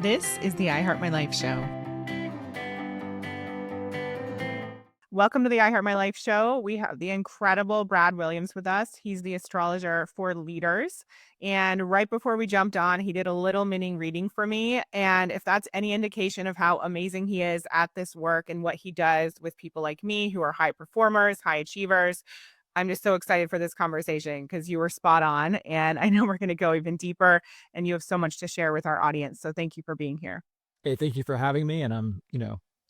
This is the I Heart My Life show. Welcome to the I Heart My Life show. We have the incredible Brad Williams with us. He's the astrologer for leaders. And right before we jumped on, he did a little mini reading for me. And if that's any indication of how amazing he is at this work and what he does with people like me who are high performers, high achievers, I'm just so excited for this conversation because you were spot on. And I know we're going to go even deeper and you have so much to share with our audience. So thank you for being here. Hey, thank you for having me, and I'm,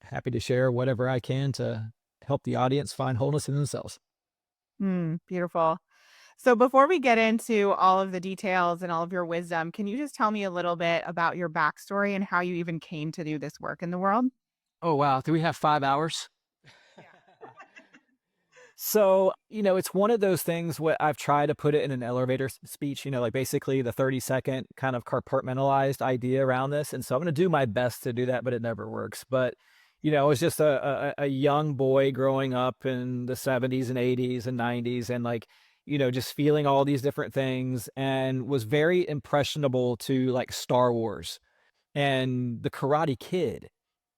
happy to share whatever I can to help the audience find wholeness in themselves. Beautiful. So before we get into all of the details and all of your wisdom, can you just tell me a little bit about your backstory and how you even came to do this work in the world? Oh, wow. Do we have 5 hours? Yeah. So, it's one of those things what I've tried to put it in an elevator speech, like basically the 30-second kind of compartmentalized idea around this. And so I'm going to do my best to do that, but it never works. But, I was just a young boy growing up in the 70s and 80s and 90s and just feeling all these different things and was very impressionable to like Star Wars and the Karate Kid.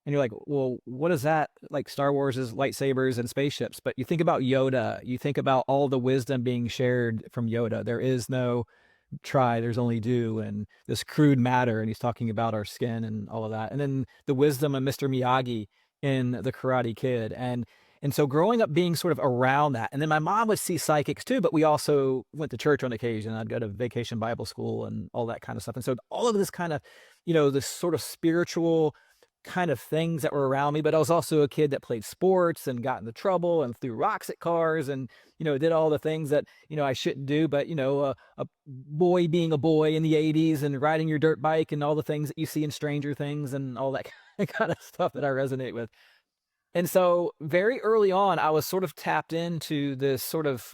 And you're like, well, what is that? Like Star Wars is lightsabers and spaceships. But you think about Yoda, you think about all the wisdom being shared from Yoda. There is no try, there's only do, and this crude matter. And he's talking about our skin and all of that. And then the wisdom of Mr. Miyagi in The Karate Kid. And so growing up being sort of around that. And then my mom would see psychics too, but we also went to church on occasion. I'd go to vacation Bible school and all that kind of stuff. And so all of this kind of, this sort of spiritual kind of things that were around me, but I was also a kid that played sports and got into trouble and threw rocks at cars and, did all the things that, I shouldn't do. But, a boy being a boy in the 80s and riding your dirt bike and all the things that you see in Stranger Things and all that kind of stuff that I resonate with. And so very early on, I was sort of tapped into this sort of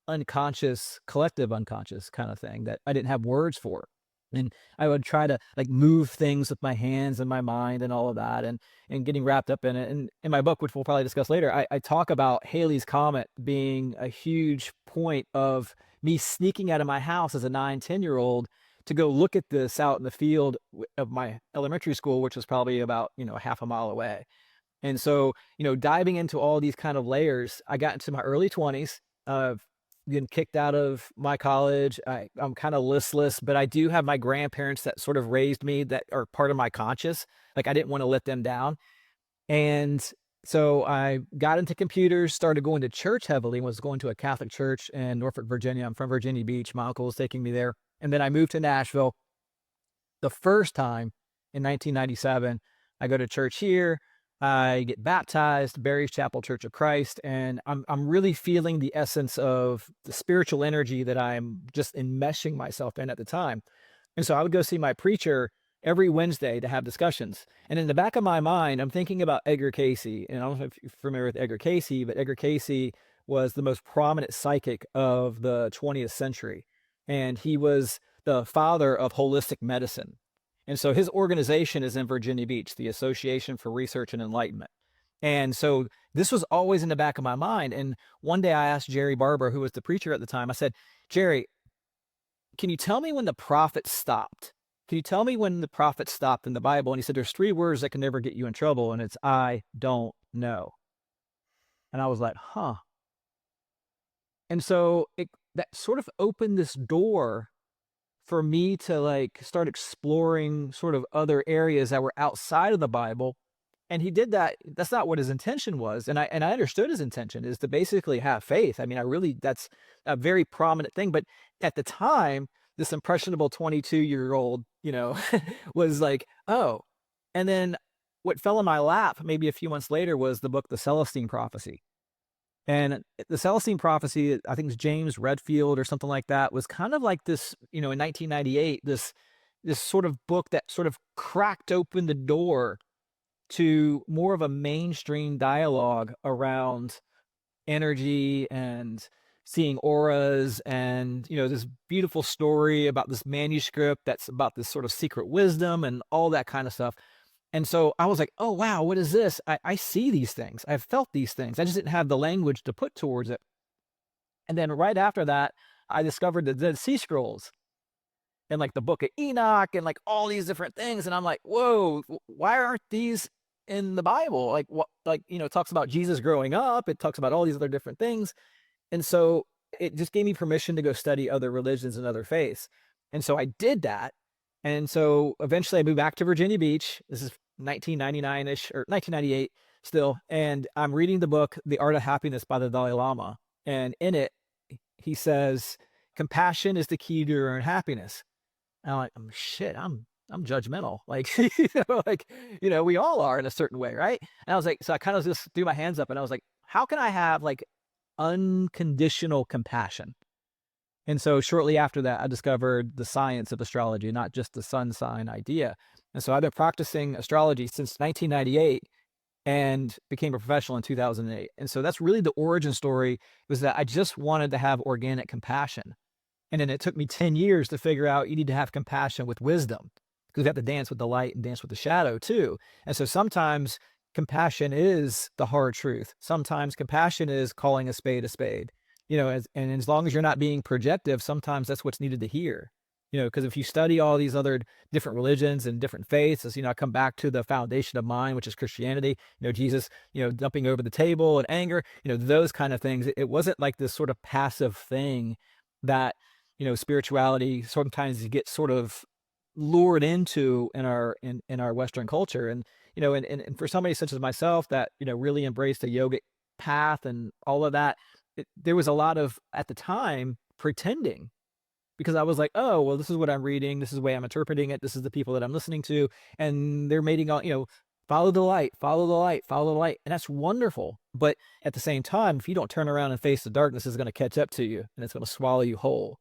unconscious, collective unconscious kind of thing that I didn't have words for. And I would try to like move things with my hands and my mind and all of that and getting wrapped up in it. And in my book, which we'll probably discuss later, I talk about Halley's Comet being a huge point of me sneaking out of my house as a 9, 10-year-old to go look at this out in the field of my elementary school, which was probably about, half a mile away. And so, diving into all these kind of layers, I got into my early 20s, getting kicked out of my college. I'm kind of listless, but I do have my grandparents that sort of raised me that are part of my conscious. Like I didn't want to let them down. And so I got into computers, started going to church heavily, was going to a Catholic church in Norfolk, Virginia. I'm from Virginia Beach. My uncle was taking me there. And then I moved to Nashville the first time in 1997. I go to church here. I get baptized, Barry's Chapel Church of Christ, and I'm really feeling the essence of the spiritual energy that I'm just enmeshing myself in at the time. And so I would go see my preacher every Wednesday to have discussions. And in the back of my mind, I'm thinking about Edgar Cayce. And I don't know if you're familiar with Edgar Cayce, but Edgar Cayce was the most prominent psychic of the 20th century. And he was the father of holistic medicine. And so his organization is in Virginia Beach, the Association for Research and Enlightenment. And so this was always in the back of my mind. And one day I asked Jerry Barber, who was the preacher at the time, I said, Jerry, can you tell me when the prophet stopped? Can you tell me when the prophet stopped in the Bible? And he said, there's 3 words that can never get you in trouble. And it's, I don't know. And I was like, huh. And so that sort of opened this door for me to like start exploring sort of other areas that were outside of the Bible. And he did that. That's not what his intention was. And I understood his intention is to basically have faith. I mean, that's a very prominent thing. But at the time, this impressionable 22-year-old, was like, oh. And then what fell in my lap maybe a few months later was the book, The Celestine Prophecy. And the Celestine Prophecy, I think it's James Redfield or something like that, was kind of like this, in 1998, this sort of book that sort of cracked open the door to more of a mainstream dialogue around energy and seeing auras and, this beautiful story about this manuscript that's about this sort of secret wisdom and all that kind of stuff. And so I was like, oh, wow, what is this? I see these things. I've felt these things. I just didn't have the language to put towards it. And then right after that, I discovered the Dead Sea Scrolls. and like the book of Enoch and like all these different things. And I'm like, whoa, why aren't these in the Bible? Like what, like, you know, it talks about Jesus growing up. It talks about all these other different things. And so it just gave me permission to go study other religions and other faiths. And so I did that. And so eventually I moved back to Virginia Beach. This is 1999-ish or 1998 still. And I'm reading the book, The Art of Happiness by the Dalai Lama. And in it, he says, compassion is the key to your own happiness. And I'm like, shit, I'm judgmental. Like, like, we all are in a certain way, right? And I was like, so I kind of just threw my hands up and I was like, how can I have like unconditional compassion? And so shortly after that, I discovered the science of astrology, not just the sun sign idea. And so I've been practicing astrology since 1998 and became a professional in 2008. And so that's really the origin story, was that I just wanted to have organic compassion. And then it took me 10 years to figure out you need to have compassion with wisdom, because you have to dance with the light and dance with the shadow too. And so sometimes compassion is the hard truth. Sometimes compassion is calling a spade a spade. And as long as you're not being projective, sometimes that's what's needed to hear. Because if you study all these other different religions and different faiths, as I come back to the foundation of mine, which is Christianity, Jesus, dumping over the table and anger, those kind of things. It wasn't like this sort of passive thing that, spirituality sometimes you get sort of lured into in our Western culture. And for somebody such as myself that, really embraced a yogic path and all of that, there was a lot of, at the time, pretending, because I was like, oh, well, this is what I'm reading. This is the way I'm interpreting it. This is the people that I'm listening to. And they're mating all, follow the light, follow the light, follow the light. And that's wonderful. But at the same time, if you don't turn around and face the darkness, it's going to catch up to you and it's going to swallow you whole.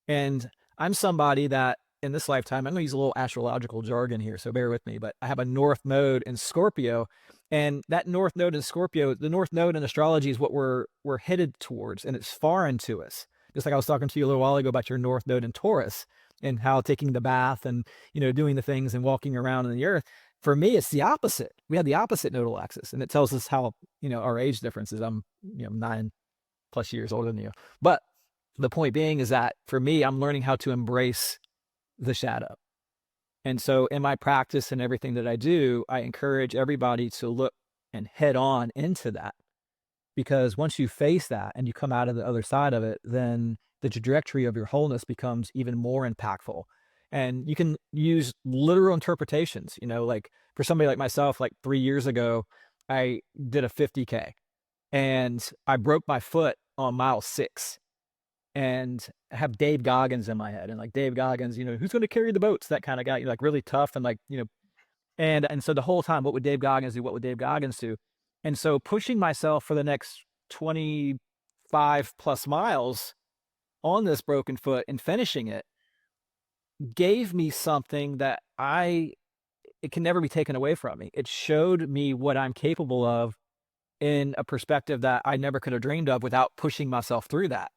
And I'm somebody that in this lifetime, I'm going to use a little astrological jargon here, so bear with me, but I have a North Node in Scorpio. And that North Node in Scorpio, the North Node in astrology is what we're headed towards, and it's foreign to us. Just like I was talking to you a little while ago about your North Node in Taurus and how taking the bath and, doing the things and walking around in the earth. For me, it's the opposite. We have the opposite nodal axis, and it tells us how, our age difference is. I'm, 9+ years older than you. But the point being is that for me, I'm learning how to embrace the shadow. And so in my practice and everything that I do, I encourage everybody to look and head on into that. Because once you face that and you come out of the other side of it, then the trajectory of your wholeness becomes even more impactful. And you can use literal interpretations, like for somebody like myself, like 3 years ago, I did a 50K and I broke my foot on mile 6. And I have Dave Goggins in my head, and like Dave Goggins, who's going to carry the boats? That kind of guy, like really tough and like, and so the whole time, what would Dave Goggins do? What would Dave Goggins do? And so pushing myself for the next 25 plus miles on this broken foot and finishing it gave me something that it can never be taken away from me. It showed me what I'm capable of in a perspective that I never could have dreamed of without pushing myself through that.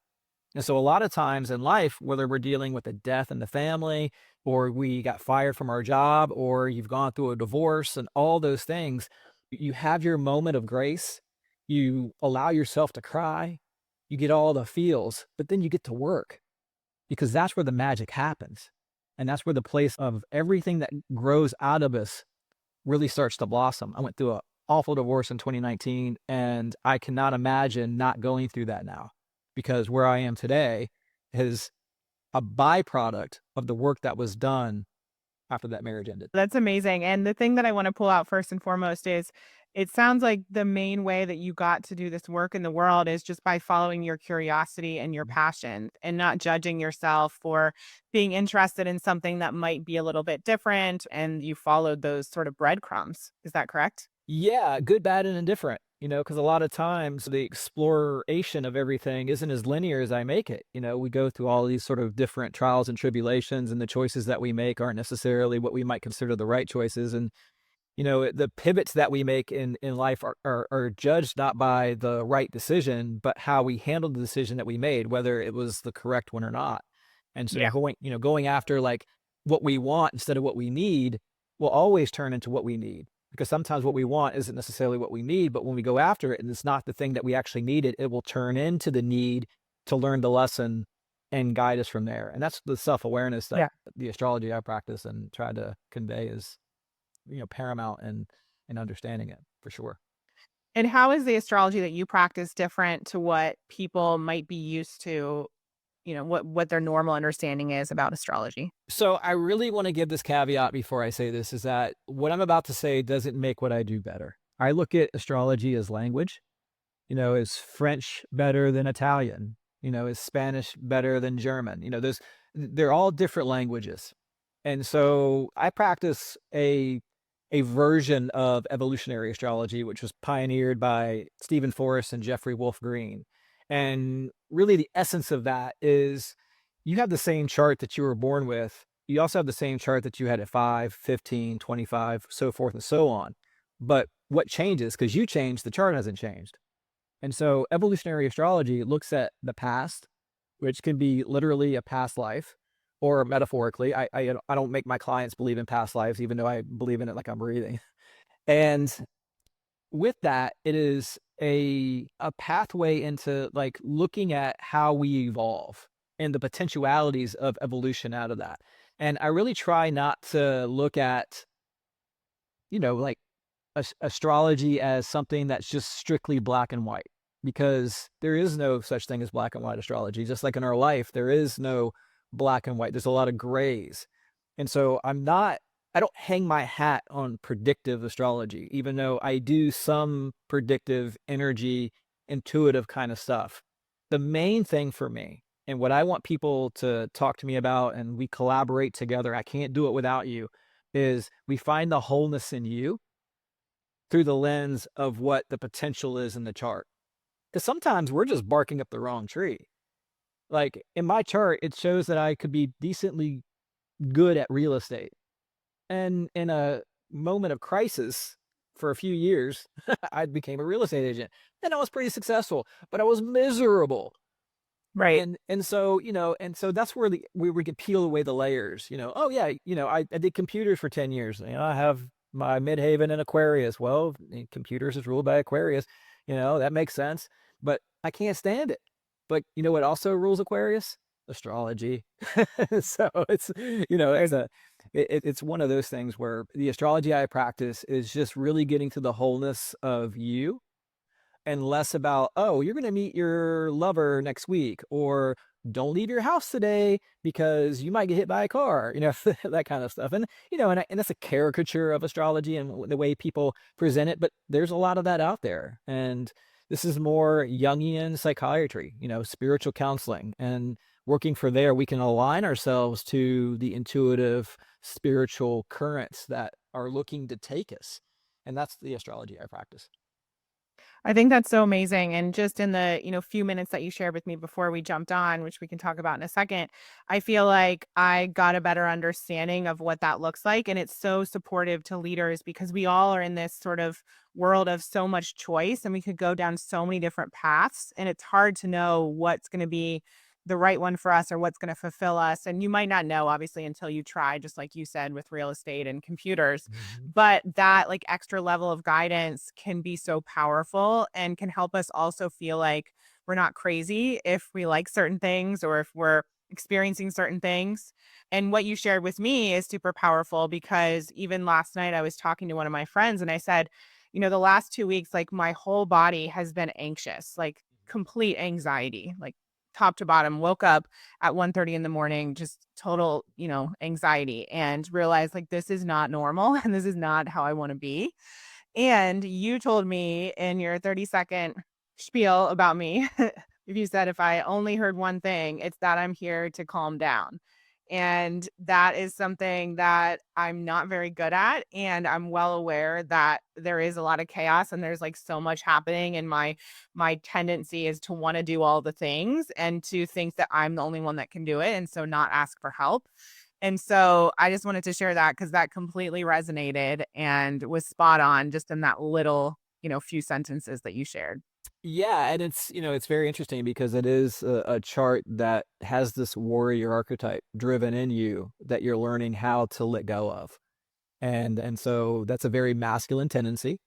And so a lot of times in life, whether we're dealing with a death in the family, or we got fired from our job, or you've gone through a divorce and all those things, you have your moment of grace. You allow yourself to cry. You get all the feels, but then you get to work, because that's where the magic happens. And that's where the place of everything that grows out of us really starts to blossom. I went through an awful divorce in 2019, and I cannot imagine not going through that now, because where I am today is a byproduct of the work that was done after that marriage ended. That's amazing. And the thing that I want to pull out first and foremost is it sounds like the main way that you got to do this work in the world is just by following your curiosity and your passion and not judging yourself for being interested in something that might be a little bit different. And you followed those sort of breadcrumbs. Is that correct? Yeah, good, bad, and indifferent, because a lot of times the exploration of everything isn't as linear as I make it. We go through all these sort of different trials and tribulations, and the choices that we make aren't necessarily what we might consider the right choices. And the pivots that we make in life are judged not by the right decision, but how we handled the decision that we made, whether it was the correct one or not. And so Yeah. going after like what we want instead of what we need will always turn into what we need, because sometimes what we want isn't necessarily what we need, but when we go after it and it's not the thing that we actually needed, it will turn into the need to learn the lesson and guide us from there. And that's the self-awareness that Yeah. the astrology I practice and try to convey is, paramount in understanding it for sure. And how is the astrology that you practice different to what people might be used to, what their normal understanding is about astrology? So I really want to give this caveat before I say this is that what I'm about to say doesn't make what I do better. I look at astrology as language. Is French better than Italian? Is Spanish better than German? They're all different languages. And so I practice a version of evolutionary astrology, which was pioneered by Stephen Forrest and Jeffrey Wolf Green. And really the essence of that is you have the same chart that you were born with. You also have the same chart that you had at 5, 15, 25, so forth and so on. But what changes, because you changed, the chart hasn't changed. And so evolutionary astrology looks at the past, which can be literally a past life or metaphorically. I don't make my clients believe in past lives, even though I believe in it like I'm breathing. And with that, it is a pathway into like looking at how we evolve and the potentialities of evolution out of that. And I really try not to look at, like astrology as something that's just strictly black and white because there is no such thing as black and white astrology. Just like in our life, there is no black and white. There's a lot of grays. And so I don't hang my hat on predictive astrology, even though I do some predictive energy, intuitive kind of stuff. The main thing for me and what I want people to talk to me about and we collaborate together, I can't do it without you, is we find the wholeness in you through the lens of what the potential is in the chart. Because sometimes we're just barking up the wrong tree. Like in my chart, it shows that I could be decently good at real estate. And in a moment of crisis for a few years, I became a real estate agent. And I was pretty successful, but I was miserable. Right. And so, and so that's where we can peel away the layers, Oh yeah, I did computers for 10 years. I have my midhaven in Aquarius. Well, computers is ruled by Aquarius. That makes sense. But I can't stand it. But you know what also rules Aquarius? Astrology. So it's, there's it's one of those things where the astrology I practice is just really getting to the wholeness of you and less about, oh, you're going to meet your lover next week, or don't leave your house today because you might get hit by a car, that kind of stuff. And, and that's a caricature of astrology and the way people present it. But there's a lot of that out there. And this is more Jungian psychiatry, spiritual counseling. And working for there, we can align ourselves to the intuitive spiritual currents that are looking to take us. And that's the astrology I practice. I think that's so amazing. And just in the, few minutes that you shared with me before we jumped on, which we can talk about in a second, I feel like I got a better understanding of what that looks like. And it's so supportive to leaders because we all are in this sort of world of so much choice and we could go down so many different paths. And it's hard to know what's going to be the right one for us or what's going to fulfill us. And you might not know, obviously, until you try, just like you said, with real estate and computers. Mhm. But that like extra level of guidance can be so powerful and can help us also feel like we're not crazy if we like certain things or if we're experiencing certain things. And what you shared with me is super powerful because even last night I was talking to one of my friends and I said, the last 2 weeks, like my whole body has been anxious, like complete anxiety, like top to bottom. Woke up at 1:30 in the morning, just total, anxiety and realized like this is not normal and this is not how I want to be. And you told me in your 30-second spiel about me, if you said if I only heard one thing, it's that I'm here to calm down. And that is something that I'm not very good at. And I'm well aware that there is a lot of chaos and there's like so much happening. And my tendency is to want to do all the things and to think that I'm the only one that can do it. And so not ask for help. And so I just wanted to share that because that completely resonated and was spot on just in that little, few sentences that you shared. Yeah, and it's very interesting because it is a chart that has this warrior archetype driven in you that you're learning how to let go of. And so that's a very masculine tendency.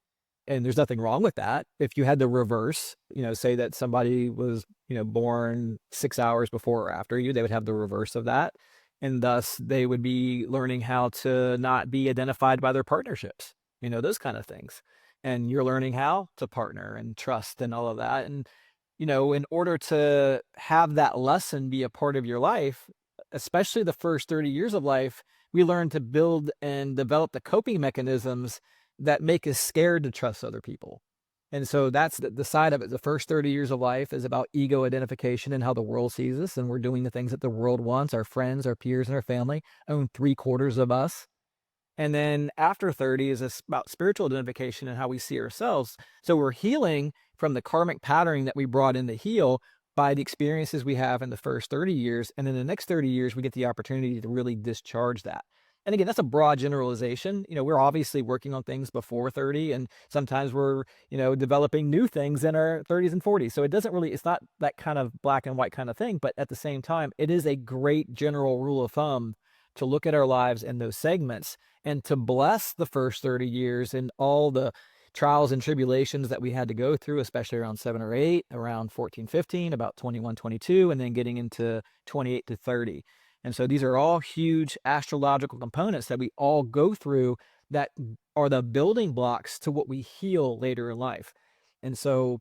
And there's nothing wrong with that. If you had the reverse, say that somebody was, born 6 hours before or after you, they would have the reverse of that. And thus they would be learning how to not be identified by their partnerships, those kind of things. And you're learning how to partner and trust and all of that. And, in order to have that lesson be a part of your life, especially the first 30 years of life, we learn to build and develop the coping mechanisms that make us scared to trust other people. And so that's the side of it. The first 30 years of life is about ego identification and how the world sees us. And we're doing the things that the world wants. Our friends, our peers, and our family own 3/4 of us. And then after 30 is about spiritual identification and how we see ourselves. So we're healing from the karmic patterning that we brought in to heal by the experiences we have in the first 30 years. And in the next 30 years, we get the opportunity to really discharge that. And again, that's a broad generalization. We're obviously working on things before 30, and sometimes we're, developing new things in our 30s and 40s. So it's not that kind of black and white kind of thing. But at the same time, it is a great general rule of thumb to look at our lives in those segments and to bless the first 30 years and all the trials and tribulations that we had to go through, especially around 7 or 8, around 14, 15, about 21, 22, and then getting into 28 to 30. And so these are all huge astrological components that we all go through that are the building blocks to what we heal later in life. And so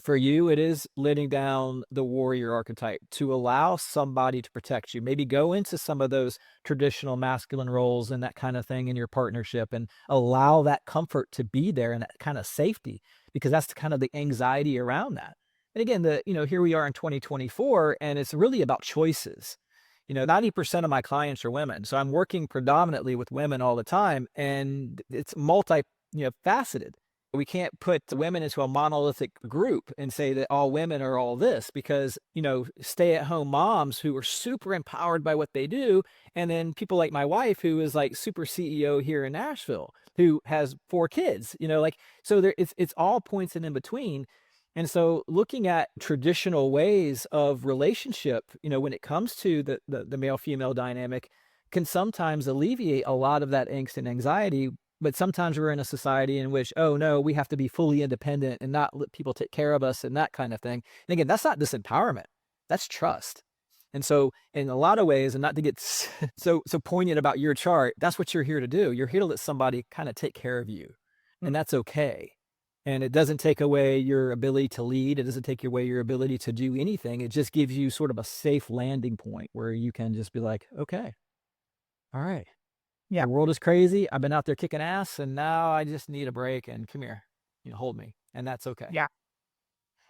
for you, it is letting down the warrior archetype to allow somebody to protect you. Maybe go into some of those traditional masculine roles and that kind of thing in your partnership and allow that comfort to be there and that kind of safety, because that's kind of the anxiety around that. And again, here we are in 2024, and it's really about choices. 90% of my clients are women. So I'm working predominantly with women all the time, and it's faceted. We can't put the women into a monolithic group and say that all women are all this, because, stay-at-home moms who are super empowered by what they do, and then people like my wife, who is like super CEO here in Nashville, who has 4 kids, so it's all points and in between. And so looking at traditional ways of relationship, when it comes to the male-female dynamic, can sometimes alleviate a lot of that angst and anxiety. But sometimes we're in a society in which, oh no, we have to be fully independent and not let people take care of us and that kind of thing. And again, that's not disempowerment, that's trust. And so in a lot of ways, and not to get so poignant about your chart, that's what you're here to do. You're here to let somebody kind of take care of you. Mm. And that's okay. And it doesn't take away your ability to lead. It doesn't take away your ability to do anything. It just gives you sort of a safe landing point where you can just be like, okay, all right. Yeah. The world is crazy. I've been out there kicking ass, and now I just need a break, and come here, hold me. And that's okay. Yeah.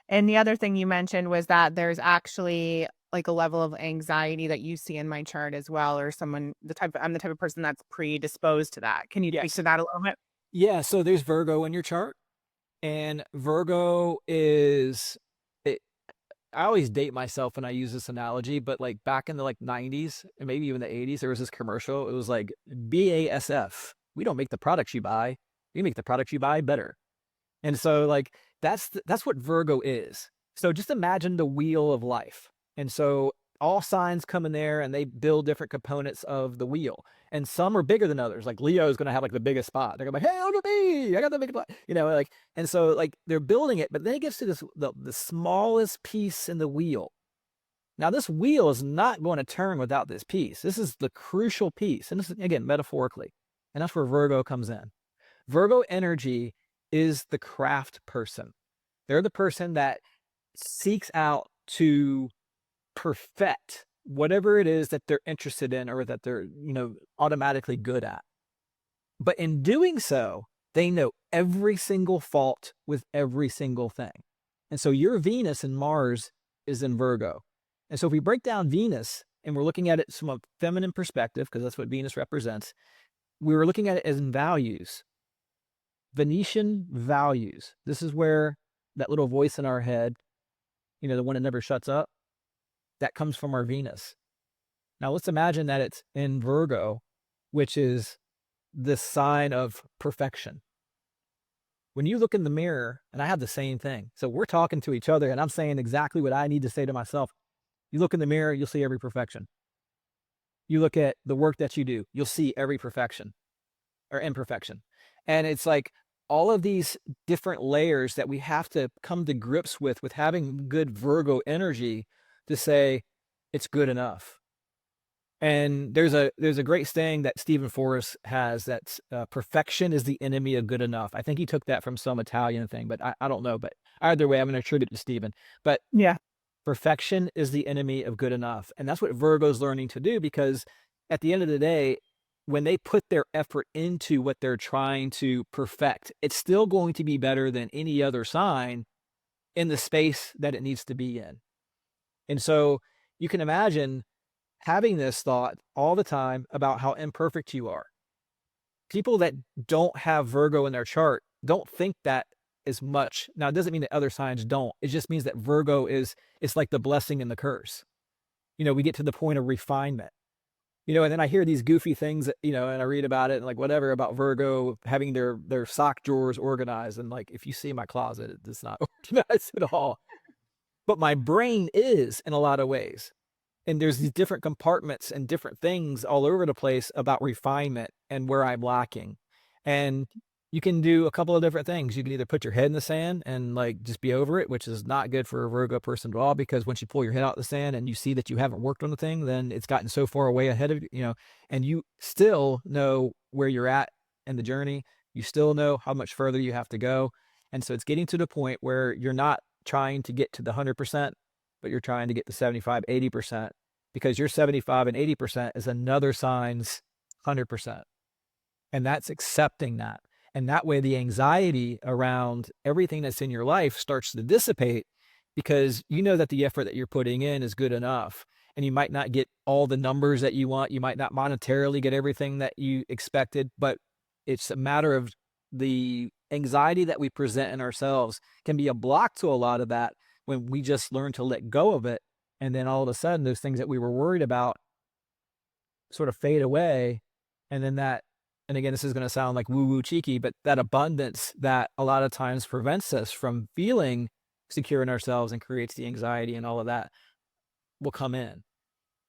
And the other thing you mentioned was that there's actually like a level of anxiety that you see in my chart as well, or I'm the type of person that's predisposed to that. Can you speak Yes. to that a little bit? Yeah. So there's Virgo in your chart, and Virgo is, it, I always date myself when I use this analogy, but like back in the 90s and maybe even the 80s, there was this commercial. It was like BASF. We don't make the products you buy. We make the products you buy better. And so that's what Virgo is. So just imagine the wheel of life. And so all signs come in there and they build different components of the wheel. And some are bigger than others. Like Leo is going to have like the biggest spot. They're going to be like, hey, look at me. I got the biggest spot. And so they're building it, but then it gets to the smallest piece in the wheel. Now this wheel is not going to turn without this piece. This is the crucial piece. And this is, again, metaphorically. And that's where Virgo comes in. Virgo energy is the craft person. They're the person that seeks out to perfect whatever it is that they're interested in or that they're, automatically good at. But in doing so, they know every single fault with every single thing. And so your Venus and Mars is in Virgo. And so if we break down Venus and we're looking at it from a feminine perspective, because that's what Venus represents, we were looking at it as in values. Venetian values. This is where that little voice in our head, the one that never shuts up, that comes from our Venus. Now let's imagine that it's in Virgo, which is the sign of perfection. When you look in the mirror, and I have the same thing. So we're talking to each other and I'm saying exactly what I need to say to myself. You look in the mirror, you'll see every perfection. You look at the work that you do, you'll see every perfection or imperfection. And it's like, all of these different layers that we have to come to grips with having good Virgo energy to say it's good enough. And there's a great saying that Stephen Forrest has that's perfection is the enemy of good enough. I think he took that from some Italian thing, but I don't know. But either way, I'm going to attribute it to Stephen. But Yeah. perfection is the enemy of good enough. And that's what Virgo's learning to do, because at the end of the day, when they put their effort into what they're trying to perfect, it's still going to be better than any other sign in the space that it needs to be in. And so you can imagine having this thought all the time about how imperfect you are. People that don't have Virgo in their chart don't think that as much. Now, it doesn't mean that other signs don't. It just means that Virgo is, it's like the blessing and the curse. We get to the point of refinement. And then I hear these goofy things that, and I read about it and like whatever about Virgo having their sock drawers organized. And like, if you see my closet, it's not organized at all. But my brain is in a lot of ways. And there's these different compartments and different things all over the place about refinement and where I'm lacking. And you can do a couple of different things. You can either put your head in the sand and like just be over it, which is not good for a Virgo person at all, because once you pull your head out of the sand and you see that you haven't worked on the thing, then it's gotten so far away ahead of you, and you still know where you're at in the journey. You still know how much further you have to go. And so it's getting to the point where you're not trying to get to the 100%, but you're trying to get to 75, 80%, because your 75 and 80% is another sign's 100%. And that's accepting that. And that way, the anxiety around everything that's in your life starts to dissipate, because you know that the effort that you're putting in is good enough. And you might not get all the numbers that you want. You might not monetarily get everything that you expected, but it's a matter of the anxiety that we present in ourselves can be a block to a lot of that when we just learn to let go of it. And then all of a sudden, those things that we were worried about sort of fade away. And then that, and again, this is going to sound like woo woo cheeky, but that abundance that a lot of times prevents us from feeling secure in ourselves and creates the anxiety and all of that will come in.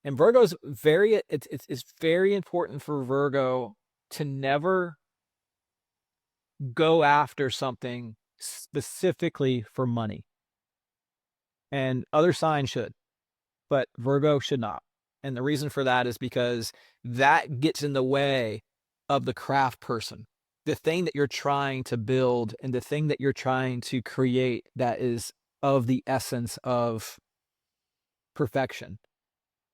And Virgo's it's very important for Virgo to never go after something specifically for money. And other signs should, but Virgo should not. And the reason for that is because that gets in the way of the craft person, the thing that you're trying to build and the thing that you're trying to create that is of the essence of perfection.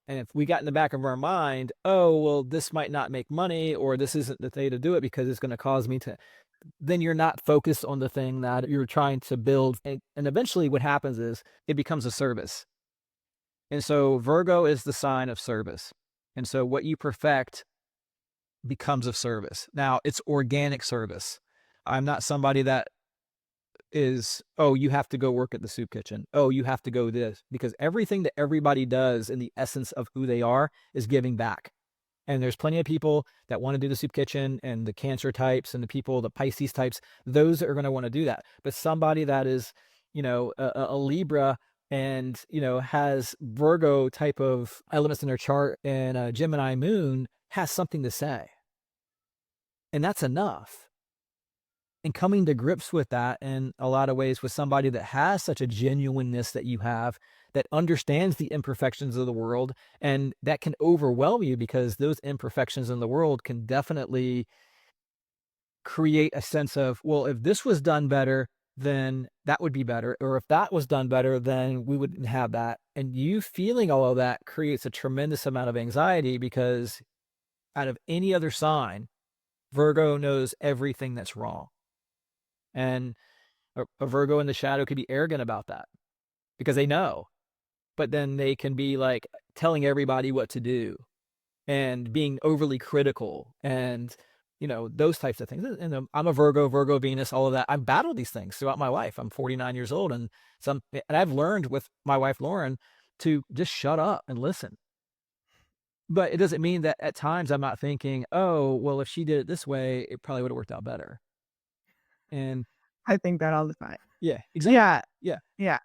And if we got in the back of our mind, oh, well, this might not make money, or this isn't the day to do it because it's going to cause me to, then you're not focused on the thing that you're trying to build. And eventually what happens is it becomes a service. And so Virgo is the sign of service. And so what you perfect becomes of service. Now, it's organic service. I'm not somebody that is, oh, you have to go work at the soup kitchen. Oh, you have to go this, because everything that everybody does in the essence of who they are is giving back. And there's plenty of people that want to do the soup kitchen, and the Cancer types and the people, the Pisces types, those are going to want to do that. But somebody that is, a Libra and, has Virgo type of elements in their chart and a Gemini moon has something to say. And that's enough. And coming to grips with that in a lot of ways with somebody that has such a genuineness that you have, that understands the imperfections of the world, and that can overwhelm you, because those imperfections in the world can definitely create a sense of, well, if this was done better, then that would be better. Or if that was done better, then we wouldn't have that. And you feeling all of that creates a tremendous amount of anxiety, because out of any other sign, Virgo knows everything that's wrong. And a Virgo in the shadow could be arrogant about that because they know, but then they can be like telling everybody what to do and being overly critical and, those types of things. And I'm a Virgo Venus, all of that. I've battled these things throughout my life. I'm 49 years old, and I've learned with my wife, Lauren, to just shut up and listen. But it doesn't mean that at times I'm not thinking, oh, well, if she did it this way, it probably would have worked out better. And I think that all the time. yeah, exactly. Yeah. Yeah. Yeah.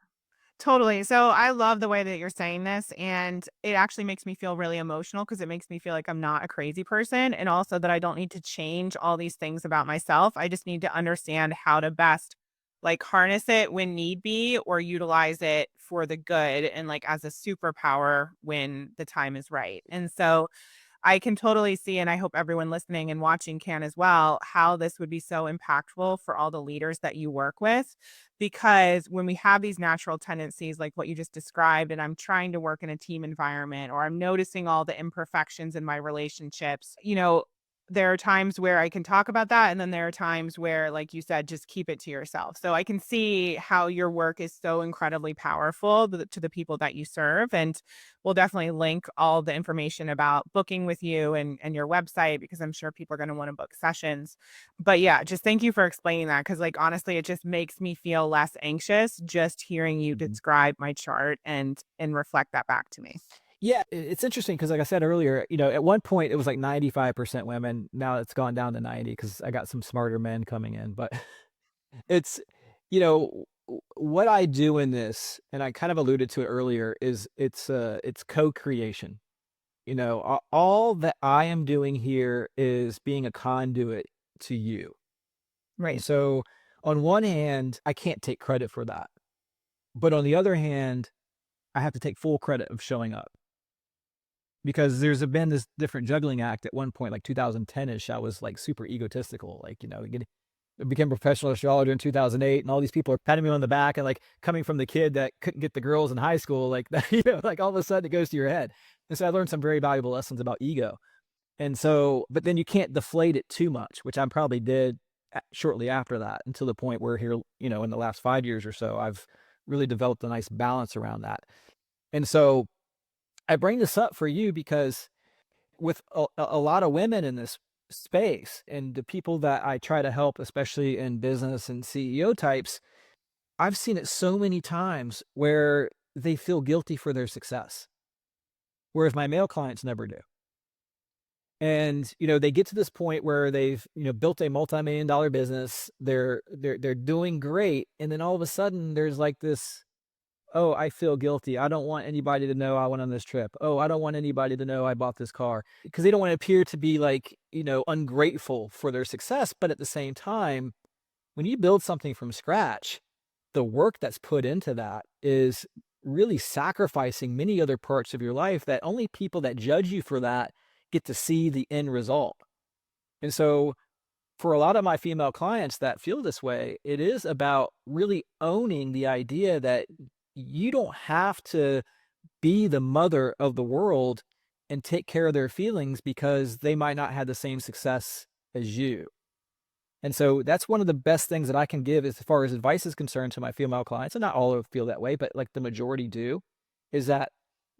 Totally. So I love the way that you're saying this. And it actually makes me feel really emotional because it makes me feel like I'm not a crazy person. And also that I don't need to change all these things about myself. I just need to understand how to best like harness it when need be or utilize it for the good and like as a superpower when the time is right. And so I can totally see, and I hope everyone listening and watching can as well, how this would be so impactful for all the leaders that you work with. Because when we have these natural tendencies, like what you just described, and I'm trying to work in a team environment, or I'm noticing all the imperfections in my relationships, there are times where I can talk about that. And then there are times where, like you said, just keep it to yourself. So I can see how your work is so incredibly powerful to the people that you serve. And we'll definitely link all the information about booking with you and your website because I'm sure people are going to want to book sessions. But yeah, just thank you for explaining that because, like, honestly, it just makes me feel less anxious just hearing you Mhm. describe my chart and reflect that back to me. Yeah, it's interesting because, like I said earlier, at one point it was like 95% women. Now it's gone down to 90 because I got some smarter men coming in. But it's, what I do in this, and I kind of alluded to it earlier, is it's co-creation. All that I am doing here is being a conduit to you. And Right. so, on one hand, I can't take credit for that. But on the other hand, I have to take full credit of showing up because there's been this different juggling act at one point, like 2010-ish. I was like super egotistical, like, I became a professional astrologer in 2008, and all these people are patting me on the back and like coming from the kid that couldn't get the girls in high school, like that, like all of a sudden it goes to your head. And so I learned some very valuable lessons about ego. And so, but then you can't deflate it too much, which I probably did shortly after that until the point where here, in the last 5 years or so, I've really developed a nice balance around that. And so I bring this up for you because with a lot of women in this space and the people that I try to help, especially in business and CEO types, I've seen it so many times where they feel guilty for their success, whereas my male clients never do. And, they get to this point where they've, built a multi-million-dollar business. They're doing great. And then all of a sudden there's like this, oh, I feel guilty. I don't want anybody to know I went on this trip. Oh, I don't want anybody to know I bought this car because they don't want to appear to be like, ungrateful for their success. But at the same time, when you build something from scratch, the work that's put into that is really sacrificing many other parts of your life that only people that judge you for that get to see the end result. And so for a lot of my female clients that feel this way, it is about really owning the idea that you don't have to be the mother of the world and take care of their feelings because they might not have the same success as you. And so that's one of the best things that I can give as far as advice is concerned to my female clients, and not all of feel that way, but like the majority do, is that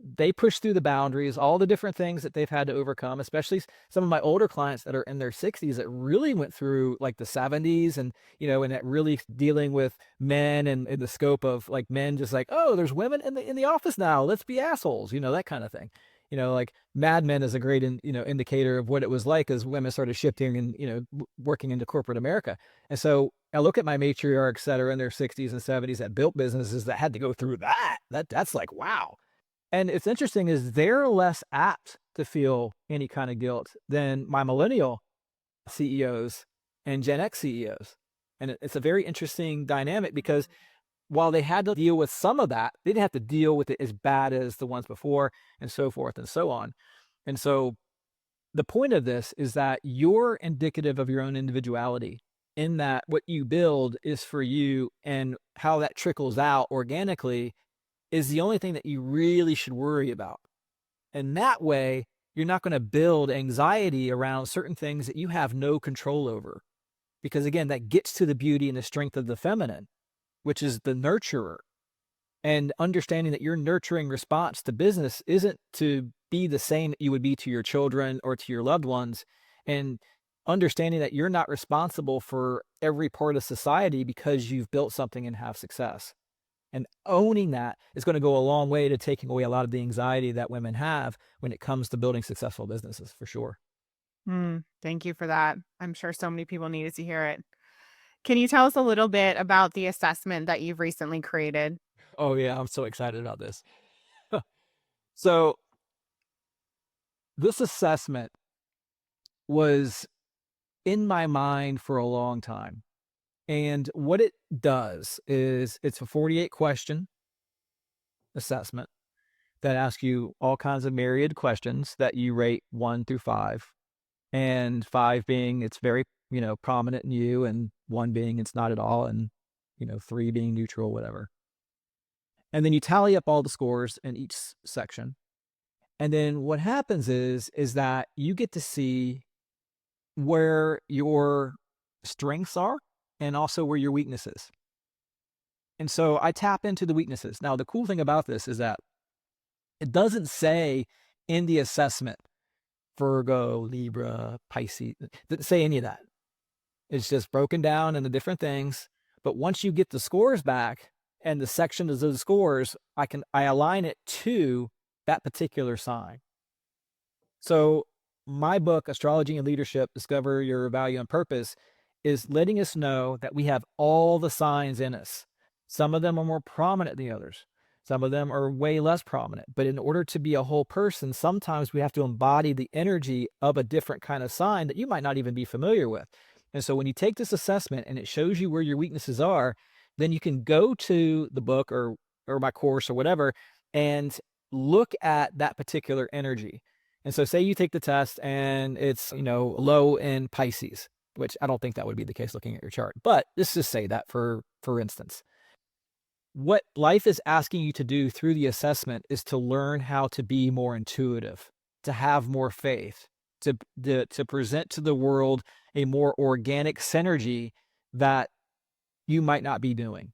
they push through the boundaries, all the different things that they've had to overcome, especially some of my older clients that are in their 60s that really went through like the 70s and, and that really dealing with men and in the scope of like men just like, oh, there's women in the office now. Let's be assholes, that kind of thing. Like Mad Men is a great, indicator of what it was like as women started shifting and, working into corporate America. And so I look at my matriarchs that are in their 60s and 70s that built businesses that had to go through that. That's like, wow. And it's interesting is they're less apt to feel any kind of guilt than my millennial CEOs and Gen X CEOs. And it's a very interesting dynamic because while they had to deal with some of that, they didn't have to deal with it as bad as the ones before and so forth and so on. And so the point of this is that you're indicative of your own individuality in that what you build is for you and how that trickles out organically is the only thing that you really should worry about. And that way, you're not going to build anxiety around certain things that you have no control over. Because again, that gets to the beauty and the strength of the feminine, which is the nurturer. And understanding that your nurturing response to business isn't to be the same that you would be to your children or to your loved ones. And understanding that you're not responsible for every part of society because you've built something and have success. And owning that is going to go a long way to taking away a lot of the anxiety that women have when it comes to building successful businesses, for sure. Thank you for that. I'm sure so many people needed to hear it. Can you tell us a little bit about the assessment that you've recently created? Oh yeah, I'm so excited about this. So this assessment was in my mind for a long time. And what it does is it's a 48 question assessment that asks you all kinds of myriad questions that you rate 1 through 5. And 5 being it's very, prominent in you, and 1 being it's not at all, and 3 being neutral, whatever. And then you tally up all the scores in each section. And then what happens is that you get to see where your strengths are and also where your weaknesses. And so I tap into the weaknesses. Now, the cool thing about this is that it doesn't say in the assessment Virgo, Libra, Pisces, it doesn't say any of that. It's just broken down into different things. But once you get the scores back and the section of those scores, I align it to that particular sign. So my book, Astrology and Leadership, Discover Your Value and Purpose, is letting us know that we have all the signs in us. Some of them are more prominent than the others. Some of them are way less prominent. But in order to be a whole person, sometimes we have to embody the energy of a different kind of sign that you might not even be familiar with. And so when you take this assessment and it shows you where your weaknesses are, then you can go to the book or my course or whatever and look at that particular energy. And so say you take the test and it's, low in Pisces, which I don't think that would be the case looking at your chart. But let's just say that for instance. What life is asking you to do through the assessment is to learn how to be more intuitive, to have more faith, to present to the world a more organic synergy that you might not be doing.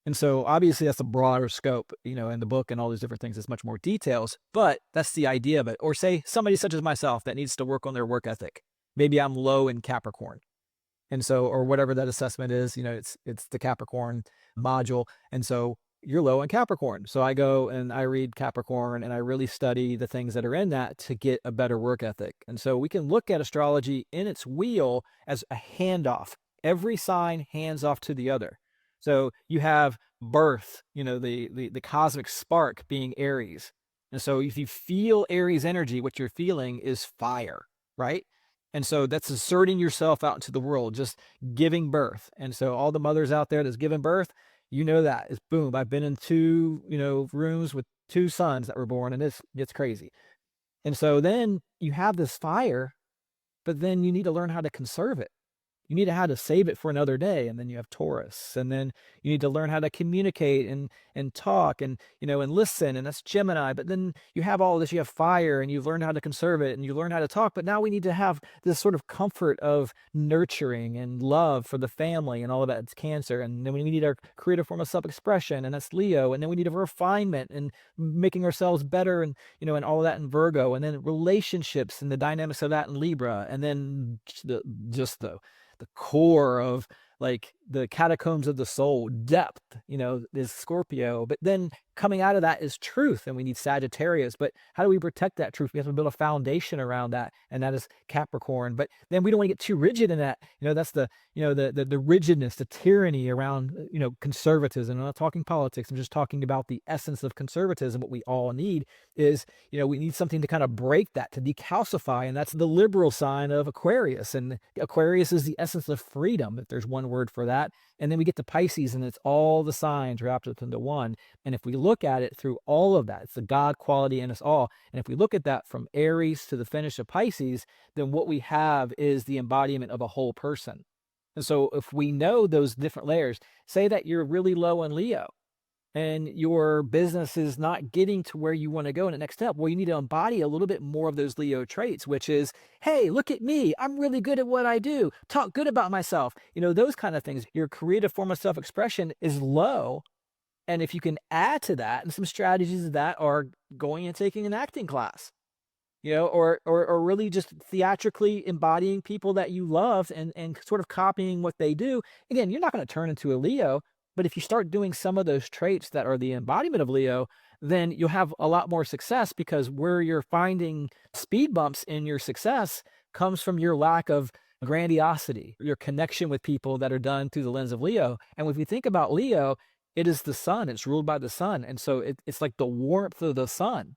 And so obviously that's a broader scope, in the book and all these different things, it's much more details, but that's the idea of it. Or say somebody such as myself that needs to work on their work ethic. Maybe I'm low in Capricorn. And so, or whatever that assessment is, it's the Capricorn module. And so you're low in Capricorn. So I go and I read Capricorn and I really study the things that are in that to get a better work ethic. And so we can look at astrology in its wheel as a handoff. Every sign hands off to the other. So you have birth, the cosmic spark being Aries. And so if you feel Aries energy, what you're feeling is fire, right? And so that's asserting yourself out into the world, just giving birth. And so all the mothers out there that's giving birth, that is boom. I've been in 2, rooms with 2 sons that were born, and it's crazy. And so then you have this fire, but then you need to learn how to conserve it. You need to how to save it for another day. And then you have Taurus, and then you need to learn how to communicate and talk and and listen, and that's Gemini. But then you have all this, you have fire, and you've learned how to conserve it and you learn how to talk. But now we need to have this sort of comfort of nurturing and love for the family, and all of that, it's Cancer. And then we need our creative form of self-expression, and that's Leo. And then we need a refinement and making ourselves better, and and all of that in Virgo. And then relationships and the dynamics of that in Libra. And then the core of like the catacombs of the soul, depth, is Scorpio. But then coming out of that is truth, and we need Sagittarius. But how do we protect that truth? We have to build a foundation around that, and that is Capricorn. But then we don't want to get too rigid in that. That's the the rigidness, the tyranny around conservatism. I'm not talking politics. I'm just talking about the essence of conservatism. What we all need is we need something to kind of break that, to decalcify, and that's the liberal sign of Aquarius. And Aquarius is the essence of freedom, if there's one word for that. And then we get to Pisces, and it's all the signs wrapped up into one. And if we look at it through all of that, it's the God quality in us all. And if we look at that from Aries to the finish of Pisces, then what we have is the embodiment of a whole person. And so if we know those different layers, say that you're really low in Leo and your business is not getting to where you want to go in the next step, well, you need to embody a little bit more of those Leo traits, which is, hey, look at me. I'm really good at what I do. Talk good about myself. Those kind of things. Your creative form of self-expression is low. And if you can add to that, and some strategies of that are going and taking an acting class, or really just theatrically embodying people that you love and sort of copying what they do. Again, you're not going to turn into a Leo, but if you start doing some of those traits that are the embodiment of Leo, then you'll have a lot more success, because where you're finding speed bumps in your success comes from your lack of grandiosity, your connection with people that are done through the lens of Leo. And if we think about Leo, it is the sun. It's ruled by the sun. And so it's like the warmth of the sun.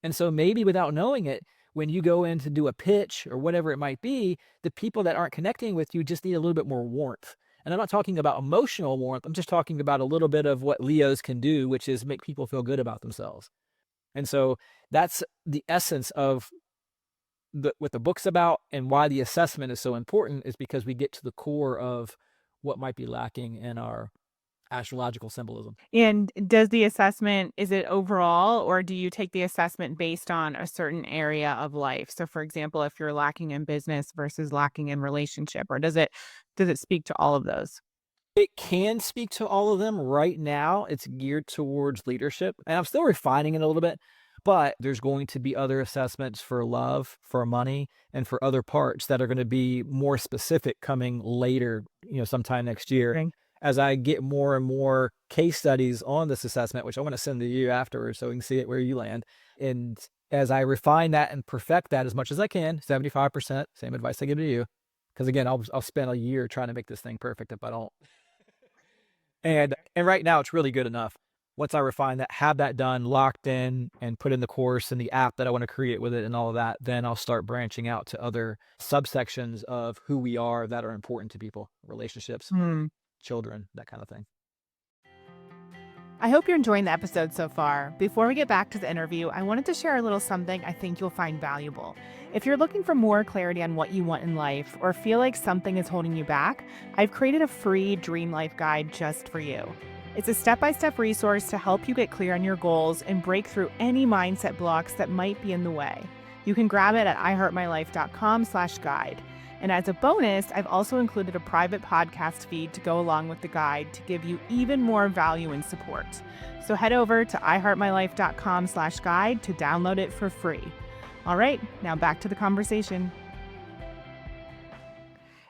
And so maybe without knowing it, when you go in to do a pitch or whatever it might be, the people that aren't connecting with you just need a little bit more warmth. And I'm not talking about emotional warmth. I'm just talking about a little bit of what Leos can do, which is make people feel good about themselves. And so that's the essence of what the book's about, and why the assessment is so important is because we get to the core of what might be lacking in our astrological symbolism. And does the assessment, is it overall, or do you take the assessment based on a certain area of life? So for example, if you're lacking in business versus lacking in relationship, or does it speak to all of those? It can speak to all of them. Right now, it's geared towards leadership, and I'm still refining it a little bit, but there's going to be other assessments for love, for money, and for other parts that are going to be more specific coming later, sometime next year. Right. As I get more and more case studies on this assessment, which I want to send to you afterwards so we can see it where you land. And as I refine that and perfect that as much as I can, 75%, same advice I give to you. Because again, I'll spend a year trying to make this thing perfect if I don't. And right now it's really good enough. Once I refine that, have that done, locked in, and put in the course and the app that I want to create with it and all of that, then I'll start branching out to other subsections of who we are that are important to people, relationships, Hmm. children, that kind of thing. I hope you're enjoying the episode so far. Before we get back to the interview, I wanted to share a little something I think you'll find valuable. If you're looking for more clarity on what you want in life or feel like something is holding you back, I've created a free Dream Life Guide just for you. It's a step-by-step resource to help you get clear on your goals and break through any mindset blocks that might be in the way. You can grab it at iheartmylife.com/guide. And as a bonus, I've also included a private podcast feed to go along with the guide to give you even more value and support. So head over to iheartmylife.com/guide to download it for free. All right, now back to the conversation.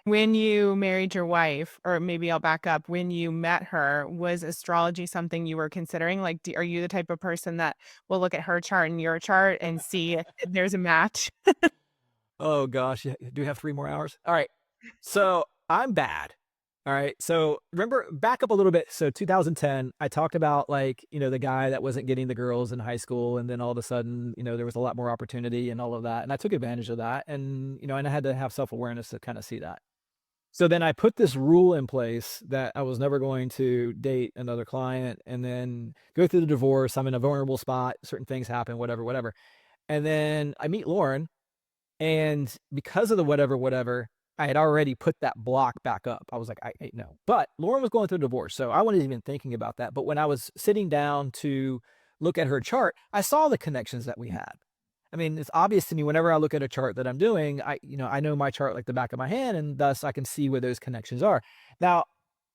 When you married your wife, or maybe I'll back up, when you met her, was astrology something you were considering? Like, are you the type of person that will look at her chart and your chart and see if there's a match? Oh gosh, yeah, do we have 3 more hours? All right. So I'm bad. All right. So remember, back up a little bit. So 2010, I talked about like, the guy that wasn't getting the girls in high school. And then all of a sudden, there was a lot more opportunity and all of that. And I took advantage of that. And I had to have self-awareness to kind of see that. So then I put this rule in place that I was never going to date another client and then go through the divorce. I'm in a vulnerable spot. Certain things happen, whatever, whatever. And then I meet Lauren, and because of the whatever, whatever, I had already put that block back up. I was like, I no. But Lauren was going through a divorce, so I wasn't even thinking about that. But when I was sitting down to look at her chart, I saw the connections that we had. I mean, it's obvious to me whenever I look at a chart that I'm doing, I know my chart like the back of my hand, and thus I can see where those connections are. Now,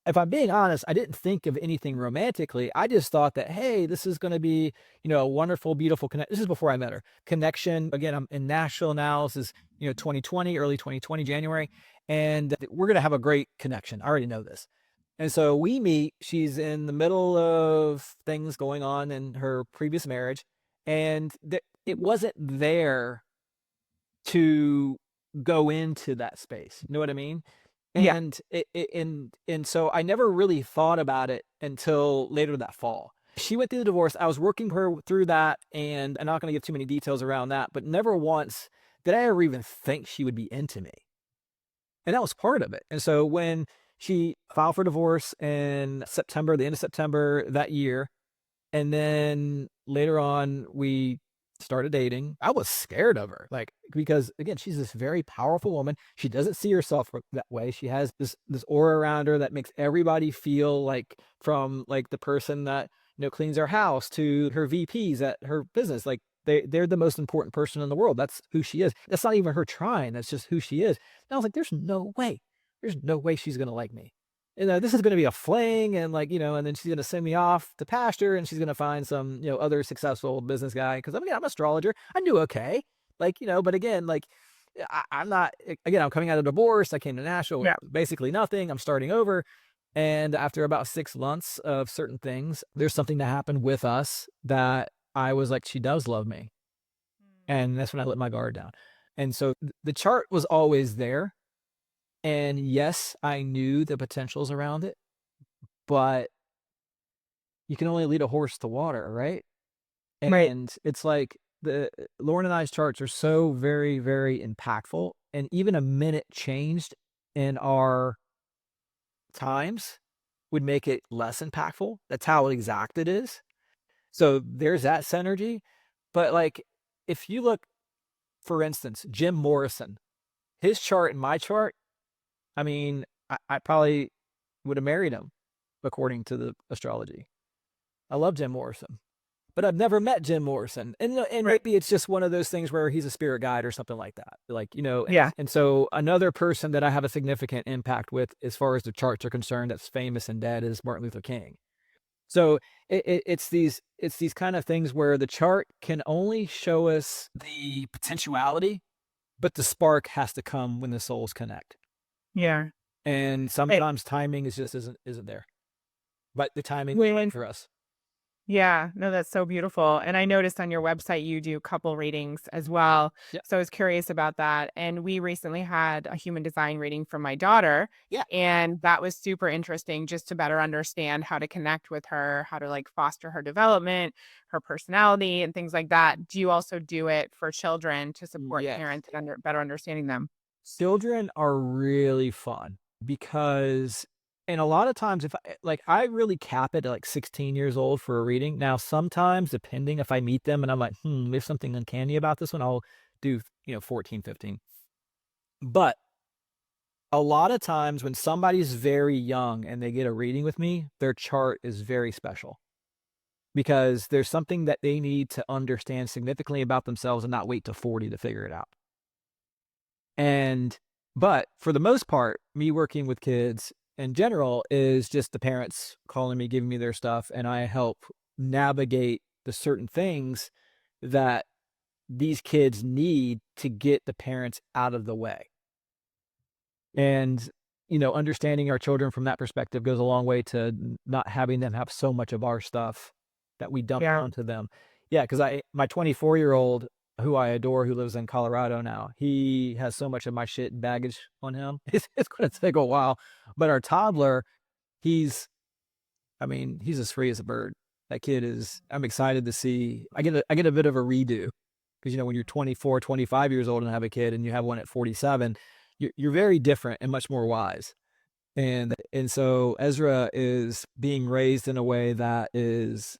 if I'm being honest, I didn't think of anything romantically. I just thought that, hey, this is going to be, a wonderful, beautiful connection. This is before I met her. Connection. Again, I'm in Nashville now. This is, 2020, early 2020, January. And we're going to have a great connection. I already know this. And so we meet. She's in the middle of things going on in her previous marriage. And it wasn't there to go into that space. You know what I mean? Yeah. And so I never really thought about it until later that fall. She went through the divorce. I was working her through that, and I'm not going to give too many details around that, but never once did I ever even think she would be into me. And that was part of it. And so when she filed for divorce in September, the end of September that year, and then later on, we started dating. I was scared of her, like, because again, she's this very powerful woman. She doesn't see herself that way. She has this aura around her that makes everybody feel like, from like the person that cleans her house to her VPs at her business, like they're the most important person in the world. That's who she is. That's not even her trying. That's just who she is. And I was like, there's no way. There's no way she's gonna like me. This is going to be a fling, and and then she's going to send me off to pasture, and she's going to find some, other successful business guy. Cause I'm an astrologer. I knew, okay. But again, I'm not, again, I'm coming out of divorce. I came to Nashville with Yeah. basically nothing. I'm starting over. And after about 6 months of certain things, there's something that happened with us that I was like, she does love me. And that's when I let my guard down. And so the chart was always there. And yes, I knew the potentials around it, but you can only lead a horse to water, right? Right. And it's like the Lauren and I's charts are so very, very impactful. And even a minute changed in our times would make it less impactful. That's how exact it is. So there's that synergy. But like, if you look, for instance, Jim Morrison, his chart and my chart, I mean, I probably would have married him according to the astrology. I love Jim Morrison, but I've never met Jim Morrison. And Right. maybe it's just one of those things where he's a spirit guide or something like that. Like, Yeah. and so another person that I have a significant impact with as far as the charts are concerned that's famous and dead is Martin Luther King. So it's these kind of things where the chart can only show us the potentiality, but the spark has to come when the souls connect. Yeah. And Right. sometimes timing is just isn't there. But the timing When for us. Yeah, no, that's so beautiful. And I noticed on your website you do couple readings as well. Yeah. So I was curious about that. And we recently had a human design reading from my daughter. Yeah. And that was super interesting just to better understand how to connect with her, how to like foster her development, her personality, and things like that. Do you also do it for children to support Yes. parents and better understanding them? Children are really fun because and a lot of times if I really cap it at like 16 years old for a reading. Now, sometimes depending if I meet them and I'm like, there's something uncanny about this one, I'll do, 14, 15. But a lot of times when somebody's very young and they get a reading with me, their chart is very special because there's something that they need to understand significantly about themselves and not wait to 40 to figure it out. And but for the most part, me working with kids in general is just the parents calling me, giving me their stuff, and I help navigate the certain things that these kids need to get the parents out of the way. And, understanding our children from that perspective goes a long way to not having them have so much of our stuff that we dump Yeah. onto them. Yeah, because my 24-year-old, who I adore, who lives in Colorado now, he has so much of my shit and baggage on him. It's going to take a while. But our toddler, he's, I mean, he's as free as a bird. That kid is, I'm excited to see. I get a bit of a redo because, when you're 24, 25 years old and have a kid and you have one at 47, you're very different and much more wise. And so Ezra is being raised in a way that is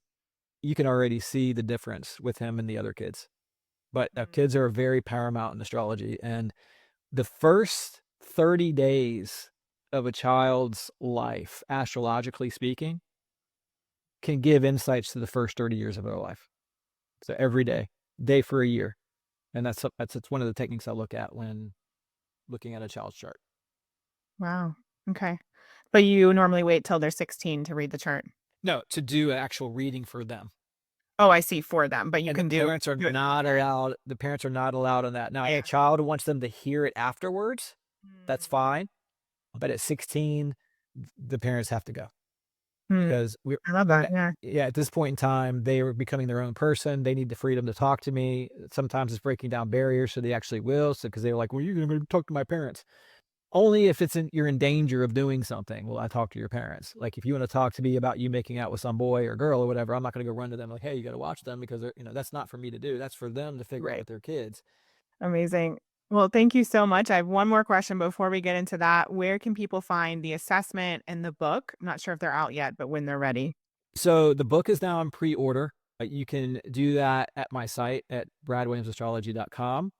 you can already see the difference with him and the other kids. But kids are very paramount in astrology, and the first 30 days of a child's life, astrologically speaking, can give insights to the first 30 years of their life. So every day for a year, and that's one of the techniques I look at when looking at a child's chart. Wow. Okay. But you normally wait till they're 16 to read the chart. No, to do an actual reading for them. Oh, I see, for them, but you And the can do parents are do it. not allowed the parents are not allowed on that. Now, if a Yeah. child wants them to hear it afterwards, that's Mm. fine, but at 16, the parents have to go Hmm. because we're I love that, at yeah. yeah, at this point in time, they are becoming their own person, they need the freedom to talk to me. Sometimes it's breaking down barriers so they actually will, so because 'cause they're like, "Well, you're gonna talk to my parents." Only if you're in danger of doing something will I talk to your parents. Like, if you wanna talk to me about you making out with some boy or girl or whatever, I'm not gonna go run to them like, "Hey, you gotta watch them," because that's not for me to do. That's for them to figure out Right. with their kids. Amazing. Well, thank you so much. I have one more question before we get into that. Where can people find the assessment and the book? I'm not sure if they're out yet, but when they're ready. So, the book is now in pre-order. You can do that at my site at bradwilliamsastrology.com.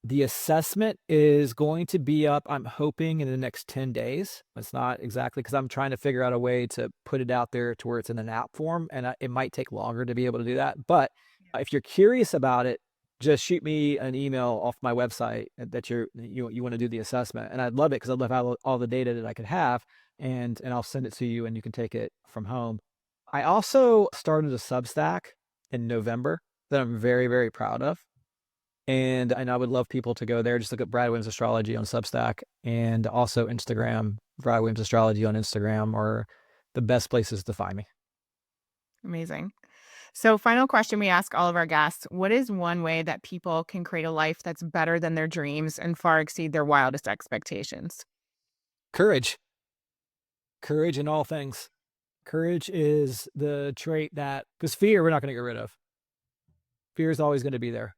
The assessment is going to be up, I'm hoping, in the next 10 days. It's not exactly because I'm trying to figure out a way to put it out there to where it's in an app form, and it might take longer to be able to do that. But if you're curious about it, just shoot me an email off my website that you want to do the assessment, and I'd love it because I'd love all the data that I could have, and I'll send it to you, and you can take it from home. I also started a Substack in November that I'm very, very proud of. And I would love people to go there. Just look at Brad Williams Astrology on Substack and also Instagram. Brad Williams Astrology on Instagram are the best places to find me. Amazing. So, final question we ask all of our guests. What is one way that people can create a life that's better than their dreams and far exceed their wildest expectations? Courage. Courage in all things. Courage is the trait that, because fear, we're not going to get rid of. Fear is always going to be there.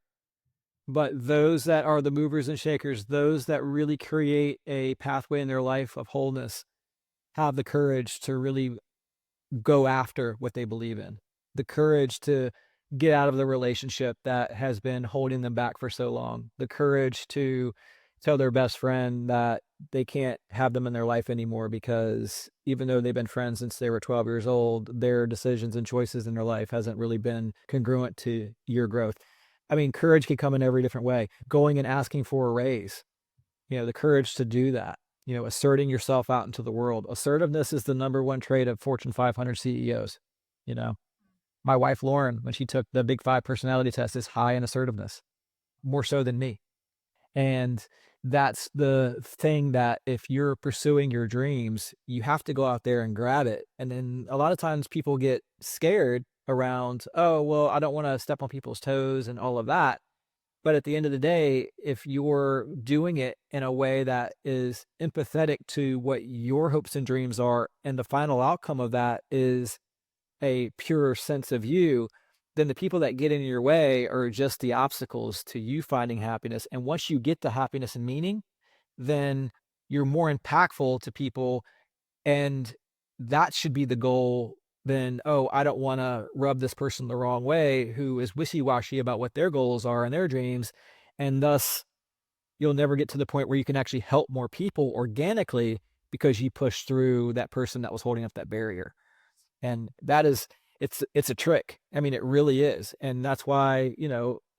But those that are the movers and shakers, those that really create a pathway in their life of wholeness, have the courage to really go after what they believe in, the courage to get out of the relationship that has been holding them back for so long, the courage to tell their best friend that they can't have them in their life anymore because even though they've been friends since they were 12 years old, their decisions and choices in their life hasn't really been congruent to your growth. I mean, courage can come in every different way. Going and asking for a raise, the courage to do that, asserting yourself out into the world. Assertiveness is the number one trait of Fortune 500 CEOs. You know, my wife, Lauren, when she took the Big Five personality test, is high in assertiveness, more so than me. And that's the thing that if you're pursuing your dreams, you have to go out there and grab it. And then a lot of times people get scared around, oh, well, I don't want to step on people's toes and all of that. But at the end of the day, if you're doing it in a way that is empathetic to what your hopes and dreams are, and the final outcome of that is a pure sense of you, then the people that get in your way are just the obstacles to you finding happiness. And once you get the happiness and meaning, then you're more impactful to people. And that should be the goal than, oh, I don't want to rub this person the wrong way who is wishy-washy about what their goals are and their dreams. And thus, you'll never get to the point where you can actually help more people organically because you push through that person that was holding up that barrier. And that is, it's a trick. I mean, it really is. And that's why,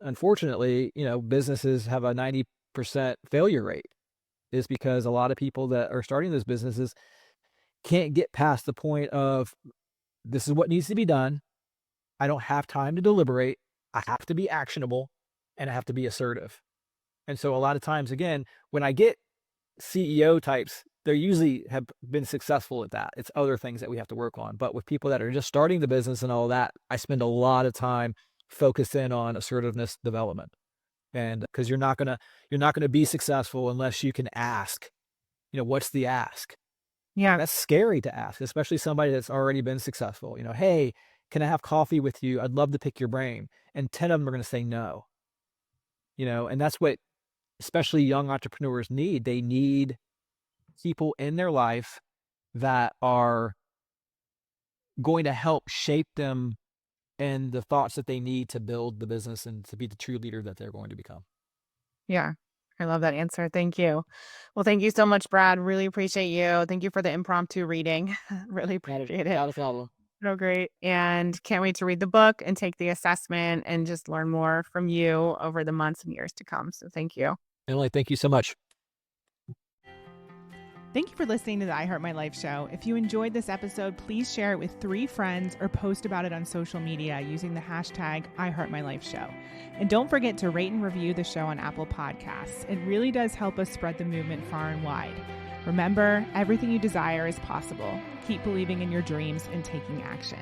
unfortunately, businesses have a 90% failure rate, is because a lot of people that are starting those businesses can't get past the point of, this is what needs to be done. I don't have time to deliberate. I have to be actionable and I have to be assertive. And so a lot of times, again, when I get CEO types, they usually have been successful at that. It's other things that we have to work on. But with people that are just starting the business and all that, I spend a lot of time focused in on assertiveness development. And because you're not gonna be successful unless you can ask, what's the ask? Yeah. That's scary to ask, especially somebody that's already been successful. Hey, can I have coffee with you? I'd love to pick your brain. And 10 of them are going to say no. And that's what especially young entrepreneurs need. They need people in their life that are going to help shape them and the thoughts that they need to build the business and to be the true leader that they're going to become. Yeah. I love that answer. Thank you. Well, thank you so much, Brad. Really appreciate you. Thank you for the impromptu reading. Really appreciate it. Not a problem. So great. And can't wait to read the book and take the assessment and just learn more from you over the months and years to come. So thank you. Emily, thank you so much. Thank you for listening to the I Heart My Life show. If you enjoyed this episode, please share it with 3 friends or post about it on social media using the hashtag I Heart My Life show. And don't forget to rate and review the show on Apple Podcasts. It really does help us spread the movement far and wide. Remember, everything you desire is possible. Keep believing in your dreams and taking action.